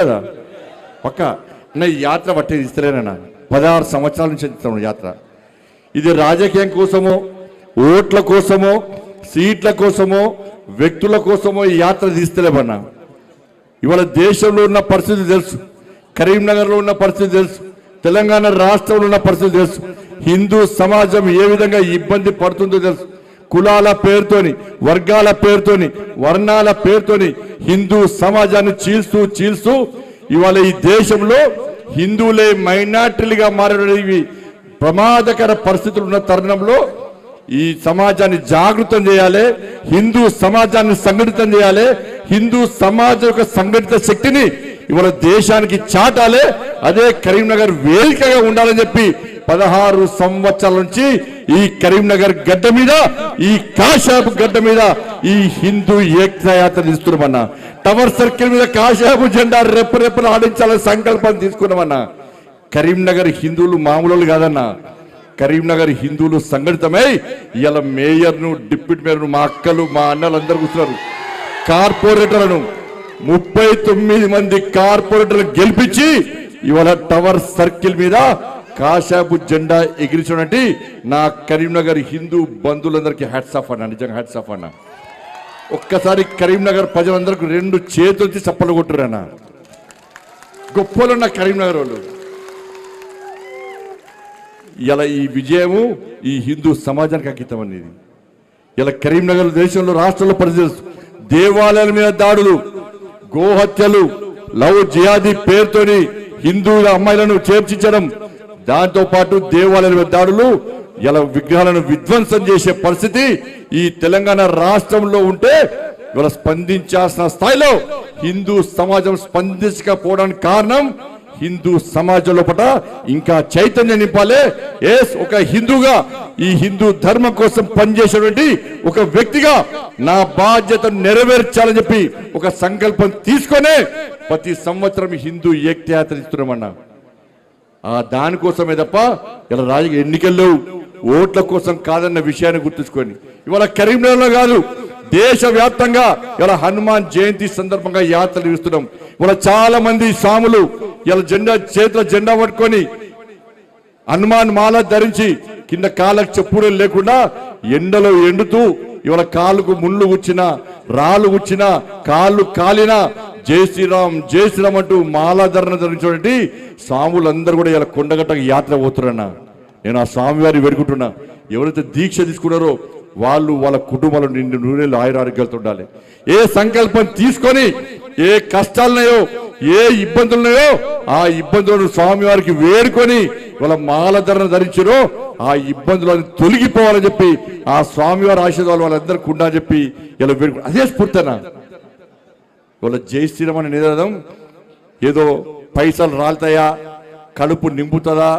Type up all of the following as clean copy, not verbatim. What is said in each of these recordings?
కదా పక్క ఈ యాత్ర పట్టేది ఇస్తలేనన్నా 16 సంవత్సరాల నుంచి చేస్తున్నాను యాత్ర. ఇది రాజకీయం కోసమో ఓట్ల కోసమో సీట్ల కోసమో వ్యక్తుల కోసమో ఈ యాత్ర తీస్తలేమన్నా. ఇవాళ దేశంలో ఉన్న పరిస్థితి తెలుసు, కరీంనగర్లో ఉన్న పరిస్థితి తెలుసు, తెలంగాణ రాష్ట్రంలో ఉన్న పరిస్థితి తెలుసు, హిందూ సమాజం ఏ విధంగా ఇబ్బంది పడుతుందో తెలుసు. కులాల పేరుతోని, వర్గాల పేరుతోని, వర్ణాల పేరుతోని హిందూ సమాజాన్ని చీల్స్తూ ఇవాళ ఈ దేశంలో హిందువులే మైనార్టీలుగా మారడానికి ప్రమాదకర పరిస్థితులు ఉన్న తరుణంలో ఈ సమాజాన్ని జాగృతం చేయాలి, హిందూ సమాజాన్ని సంఘటితం చేయాలి, హిందూ సమాజం యొక్క సంఘటిత శక్తిని ఇవాళ దేశానికి చాటాలి. అదే కరీంనగర్ వేదికగా ఉండాలని చెప్పి 16 సంవత్సరాల నుంచి ఈ కరీంనగర్ గడ్డ మీద, ఈ కాశాపు గడ్డ మీద ఈ హిందూ ఏకయాత్ర తీస్తున్నామన్నా. టవర్ సర్కిల్ మీద కాశాపు జెండా రెప్పరెప్పలు ఆడించాలని సంకల్పం తీసుకున్నామన్నా. కరీంనగర్ హిందువులు మామూలు కాదన్నా, కరీంనగర్ హిందువులు సంఘటితమై ఇలా మేయర్ను, డిప్యూటీ మేయర్ను, మా అక్కలు, మా అన్నలు అందరూ కూర్చున్నారు. కార్పొరేటర్లను 39 మంది కార్పొరేటర్లు గెలిపించి ఇవాళ టవర్ సర్కిల్ మీద కాశాపు జెండా ఎగిరించినట్టు నా కరీంనగర్ హిందూ బంధువులందరికీ హ్యాట్స్ ఆఫ్ అన్న, నిజంగా హ్యాట్స్ ఆఫ్ అన్న. ఒక్కసారి కరీంనగర్ ప్రజలందరికీ 2 చేతులకి చప్పలు కొట్టురన్న. గొప్పలున్న కరీంనగర్ వాళ్ళు. ఇలా ఈ విజయము ఈ హిందూ సమాజానికి అంకితం అనేది. ఇలా కరీంనగర్ దేశంలో రాష్ట్రంలో పరిస్థితి, దేవాలయాల మీద దాడులు, గోహత్యలు, లవ్ జిహాదీ పేరుతోని హిందువుల అమ్మాయిలను చేర్చించడం, దాంతో పాటు దేవాలయాల మీద దాడులు, ఇలా విగ్రహాలను విధ్వంసం చేసే పరిస్థితి ఈ తెలంగాణ రాష్ట్రంలో ఉంటే ఇవాళ స్పందించాల్సిన స్థాయిలో హిందూ సమాజం స్పందించకపోవడానికి కారణం హిందూ సమాజం లోపల ఇంకా చైతన్యం నింపాలి. ఒక హిందూగా ఈ హిందూ ధర్మం కోసం పనిచేసేటువంటి ఒక వ్యక్తిగా నా బాధ్యతను నెరవేర్చాలని చెప్పి ఒక సంకల్పం తీసుకొని ప్రతి సంవత్సరం హిందూ ఏకయాత్ర ఇస్తున్నామన్నా. దానికోసమే తప్ప ఇలా రాజకీయ ఎన్నికల్లో ఓట్ల కోసం కాదన్న విషయాన్ని గుర్తుంచుకొని ఇవాళ కరీంనగర్లో కాదు దేశవ్యాప్తంగా ఇలా హనుమాన్ జయంతి సందర్భంగా యాత్రలు ఇస్తున్నాం. ఇవాళ చాలా మంది స్వాములు ఇలా చేతుల జెండా పట్టుకొని హనుమాన్ మాల ధరించి కింద కాళ్ళకు చెప్పులు లేకుండా ఎండలో ఎండుతూ ఇవాళ కాళ్ళకు ముళ్ళు గుచ్చినా, రాళ్ళు గుచ్చినా, కాళ్ళు కాలినా జై శ్రీరామ్ జై శ్రీరామ్ అంటూ మాలాధరణ ధరించినటువంటి స్వాములందరూ కూడా ఇలా కొండగట్టకు యాత్ర పోతున్నా. నేను ఆ స్వామి వారిని వేడుకుంటున్నా, ఎవరైతే దీక్ష తీసుకున్నారో వాళ్ళు వాళ్ళ కుటుంబాలు నిండు నూనెలు ఆయురారోగ్యాలతో ఉండాలి. ఏ సంకల్పం తీసుకొని ఏ కష్టాలున్నాయో ఏ ఇబ్బందులున్నాయో ఆ ఇబ్బందులను స్వామివారికి వేడుకొని వాళ్ళ మాలధరణ ధరించారో ఆ ఇబ్బందులను తొలగిపోవాలని చెప్పి ఆ స్వామివారి ఆశీర్వాదాలు వాళ్ళందరికీ ఉండాలని చెప్పి ఇలా వేడుకు. అదే స్ఫూర్తనా వాళ్ళ జై శ్రీరామ్ అనే నినాదం ఏదో పైసలు రాలుతాయా, కడుపు నింపుతుందా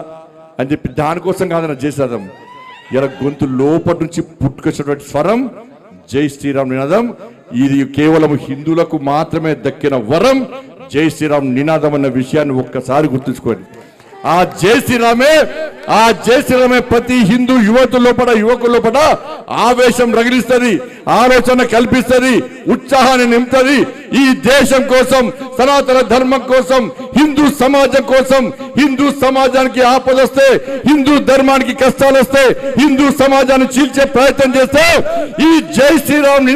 అని చెప్పి దానికోసం కాదన్న జై శ్రీరామ్. ఇలా గొంతు లోపటి నుంచి పుట్టుకొచ్చినటువంటి స్వరం జై శ్రీరామ్ నినాదం. ఇది కేవలం హిందువులకు మాత్రమే దక్కిన వరం జై శ్రీరామ్ నినాదం అన్న విషయాన్ని ఒక్కసారి గుర్తుంచుకోండి. ఆ జై శ్రీరామే ప్రతి హిందూ యువకుల లోపల ఆవేశం రగిలిస్తుంది, ఆలోచన కల్పిస్తుంది, ఉత్సాహాన్ని నింపుతుంది. ఈ దేశం కోసం, సనాతన ధర్మం కోసం, హిందూ సమాజం కోసం, హిందూ సమాజానికి ఆపదొస్తే, హిందూ ధర్మానికి కష్టాలు వస్తే, హిందూ సమాజాన్ని చీల్చే ప్రయత్నం చేస్తే ఈ జై శ్రీరామ్